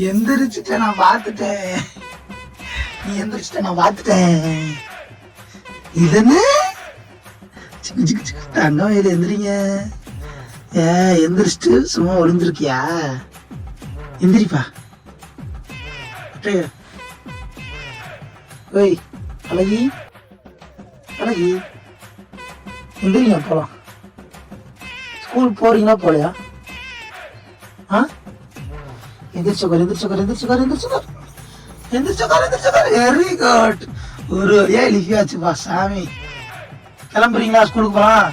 எந்திரிச்சிட்ட நான் பார்த்துட்டேன். நீ எந்திரிச்சிட்ட நான் பார்த்துட்டேன். இதென்ன சிக்கு சிக்கு சிக்கு தங்கம் இது எந்திரிங்க. எந்திரிச்சிட்டு சும்மா ஒளிஞ்சிருக்கியா? எந்திரிப்பா. ஓய் அழகி அழகி எந்திரிங்க போலாம். ஸ்கூல் போறீங்களா போலையா? Very good. ஒரு வழியா எழுப்பியாச்சுப்பா சாமி. கிளம்புறீங்களா? ஸ்கூலுக்கு போலாம்.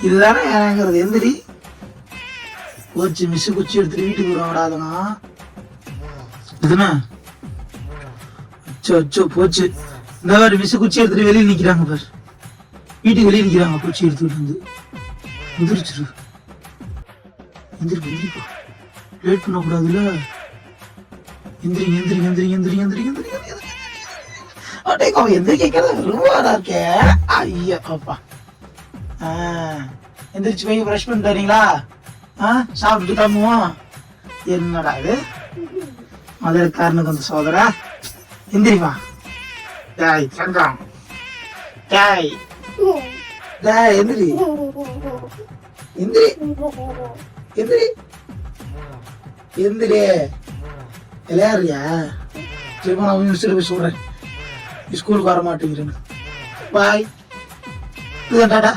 இதுதானே ஏங்கிறது. எந்திரி. போச்சு மிஸ் குச்சி எடுத்துட்டு வீட்டுக்கு விடாதனா. இதுனா அச்சோ அச்சோ போச்சு. இந்த மாதிரி மிஸ் குச்சி எடுத்துட்டு வெளியே நிக்கிறாங்க பாரு. வீட்டுக்கு வெளியே நிக்கிறாங்க குச்சி எடுத்துட்டு வந்து. எந்திரிச்சிரு. எந்திரிப்பா. லேட் பண்ணக்கூடாதுல்ல. எந்திரிங்க எந்திரிங்க எந்திரிங்க எந்திரிங்க எந்திரிங்க எந்திரிங்க. அவன் எந்திரிக்கிறது விரும்பாடா இருக்கே. ஐயா பாப்பா. எந்திரிச்சு போய் ப்ரஷ் பண்ணிட்டு வரீங்களா? சாப்பிட்டு கிளம்புவோம். என்னடா இது மதுரைக்காரனுக்கு வந்து சோதரா. எந்திரிப்பா. டேய் சங்கம். டேய் டேய் எந்திரி எந்திரி எந்திரி எந்திரி. விளையாடுறியா? சரிப்பா நான் மிஸ்டர் போய் சொல்றேன். ஸ்கூலுக்கு வர மாட்டேங்கிறேன்னு. பாய். டாடா.